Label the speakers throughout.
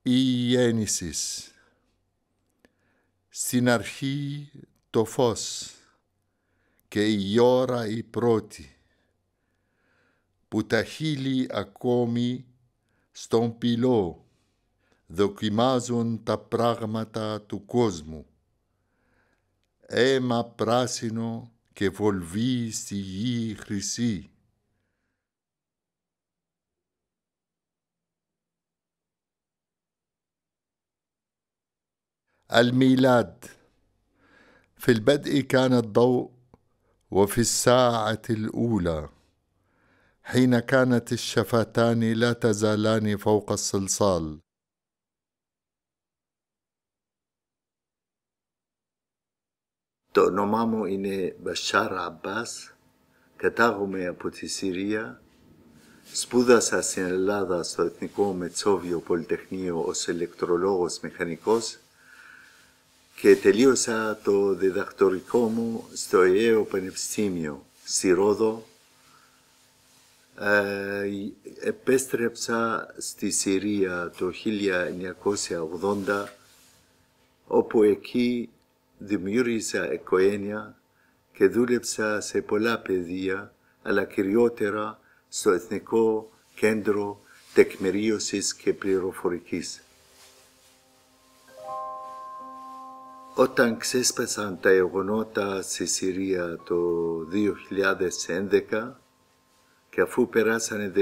Speaker 1: Η γέννησης. Στην αρχή το φως και η ώρα η πρώτη, που τα χείλη ακόμη στον πυλό δοκιμάζουν τα πράγματα του κόσμου. Αίμα πράσινο και βολβή στη γη χρυσή. الميلاد. في البدء كان الضوء، وفي الساعة الأولى حين كانت الشفتان لا تزالان فوق الصلصال.
Speaker 2: Το όνομά μου είναι Μπασάρ Αμπάς, κατάγομαι από τη Συρία. Σπούδασα στην Ελλάδα στο Εθνικό Μετσόβιο Πολυτεχνείο ως ηλεκτρολόγος μηχανικός και τελείωσα το διδακτορικό μου στο Αιγαίο Πανεπιστήμιο στη Ρόδο. Επέστρεψα στη Συρία το 1980, όπου εκεί δημιούργησα οικογένεια και δούλεψα σε πολλά πεδία, αλλά κυριότερα στο Εθνικό Κέντρο Τεκμηρίωσης και Πληροφορικής. Όταν ξέσπασαν τα γεγονότα στη Συρία το 2011 και αφού περάσανε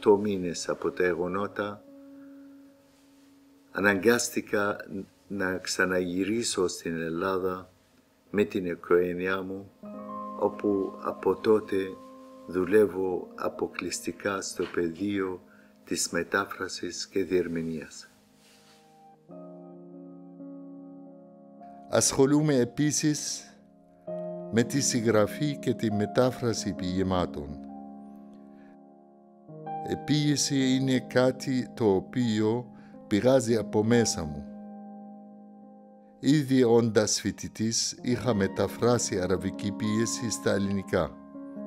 Speaker 2: 18 μήνες από τα γεγονότα, αναγκάστηκα να ξαναγυρίσω στην Ελλάδα με την οικογένειά μου, όπου από τότε δουλεύω αποκλειστικά στο πεδίο της μετάφρασης και διερμηνίας.
Speaker 1: Ασχολούμαι επίσης με τη συγγραφή και τη μετάφραση ποιημάτων. Η ποίηση είναι κάτι το οποίο πηγάζει από μέσα μου. Ήδη όντας φοιτητής είχα μεταφράσει αραβική ποίηση στα ελληνικά,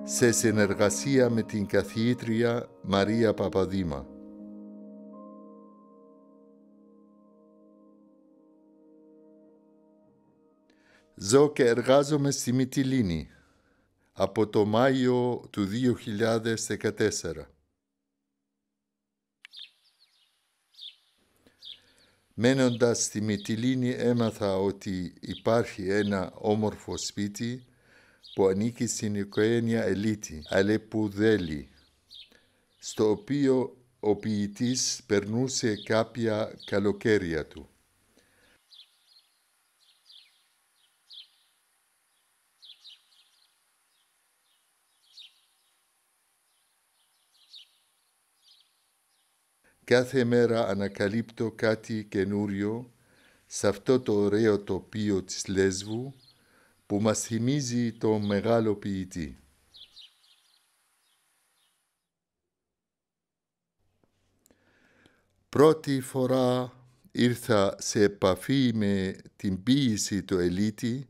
Speaker 1: σε συνεργασία με την καθηγήτρια Μαρία Παπαδήμα. Ζω και εργάζομαι στη Μυτιλήνη από το Μάιο του 2014. Μένοντας στη Μυτιλήνη έμαθα ότι υπάρχει ένα όμορφο σπίτι που ανήκει στην οικογένεια Ελίτη, Αλεπουδέλη, στο οποίο ο ποιητής περνούσε κάποια καλοκαίρια του. Κάθε μέρα ανακαλύπτω κάτι καινούριο σε αυτό το ωραίο τοπίο της Λέσβου που μας θυμίζει το μεγάλο ποιητή. Πρώτη φορά ήρθα σε επαφή με την ποίηση του Ελίτη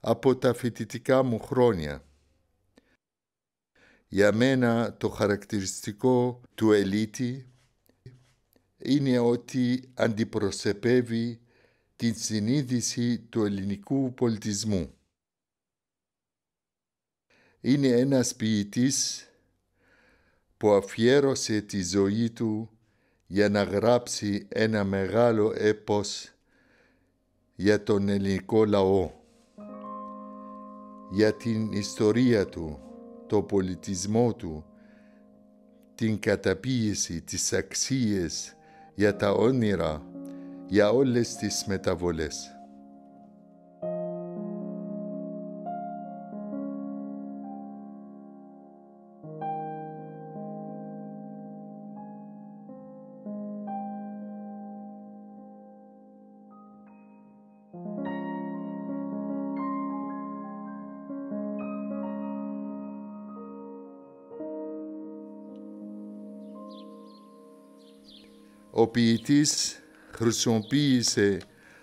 Speaker 1: από τα φοιτητικά μου χρόνια. Για μένα το χαρακτηριστικό του Ελίτη είναι ότι αντιπροσωπεύει την συνείδηση του ελληνικού πολιτισμού. Είναι ένας ποιητής που αφιέρωσε τη ζωή του για να γράψει ένα μεγάλο έπος για τον ελληνικό λαό, για την ιστορία του, το πολιτισμό του, την καταπίεση, τις αξίες, για τα όνειρα, για όλες τις μεταβολές. Ο ποιητής χρησιμοποίησε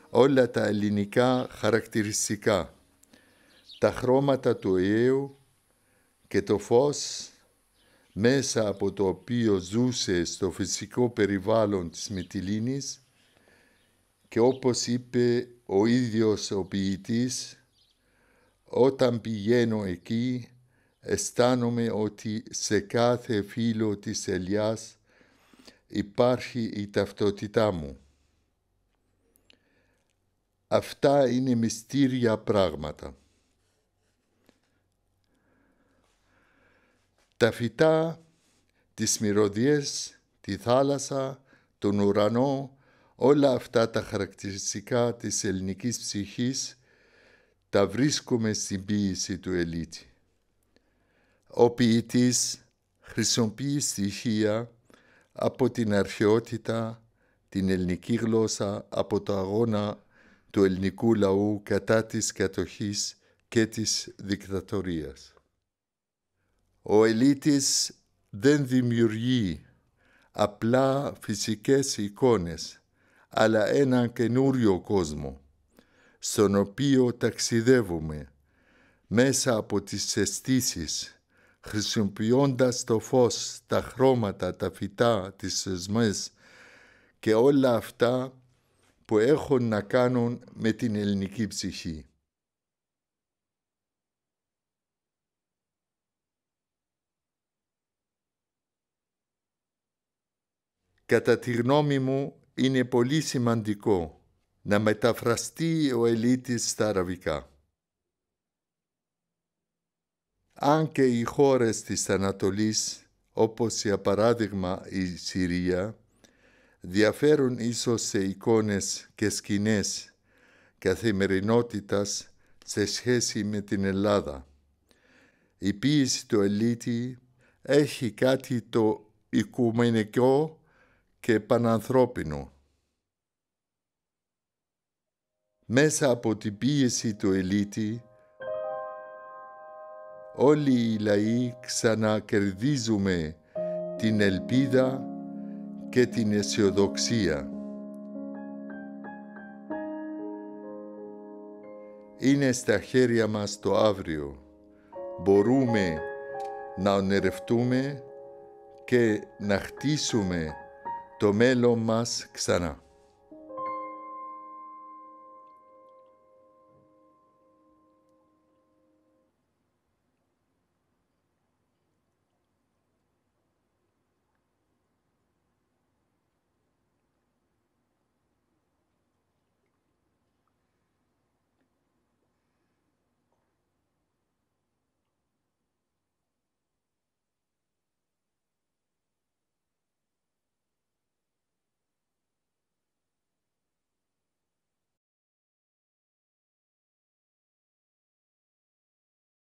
Speaker 1: όλα τα ελληνικά χαρακτηριστικά, τα χρώματα του Αιγαίου και το φως μέσα από το οποίο ζούσε στο φυσικό περιβάλλον της Μυτιλήνης Και όπως είπε ο ίδιος ο ποιητής, όταν πηγαίνω εκεί, αισθάνομαι ότι σε κάθε φύλλο της ελιάς υπάρχει η ταυτότητά μου. Αυτά είναι μυστήρια πράγματα. Τα φυτά, τις μυρωδιές, τη θάλασσα, τον ουρανό, όλα αυτά τα χαρακτηριστικά της ελληνικής ψυχής τα βρίσκουμε στην ποίηση του Ελίτη. Ο ποιητής χρησιμοποιεί στοιχεία από την αρχαιότητα, την ελληνική γλώσσα, από το αγώνα του ελληνικού λαού κατά της κατοχής και της δικτατορίας. Ο Ελίτης δεν δημιουργεί απλά φυσικές εικόνες, αλλά έναν καινούριο κόσμο, στον οποίο ταξιδεύουμε μέσα από τις αισθήσεις, χρησιμοποιώντας το φως, τα χρώματα, τα φυτά, τις θεσμές και όλα αυτά που έχουν να κάνουν με την ελληνική ψυχή. Κατά τη γνώμη μου, είναι πολύ σημαντικό να μεταφραστεί ο Ελίτης στα αραβικά. Αν και οι χώρες της Ανατολής, όπως για παράδειγμα η Συρία, διαφέρουν ίσως σε εικόνες και σκηνές καθημερινότητας σε σχέση με την Ελλάδα, η ποίηση του Ελίτη έχει κάτι το οικουμενικό και πανανθρώπινο. Μέσα από την ποίηση του Ελίτη, όλοι οι λαοί ξανακερδίζουμε την ελπίδα και την αισιοδοξία. Είναι στα χέρια μας το αύριο. Μπορούμε να ονειρευτούμε και να χτίσουμε το μέλλον μας ξανά.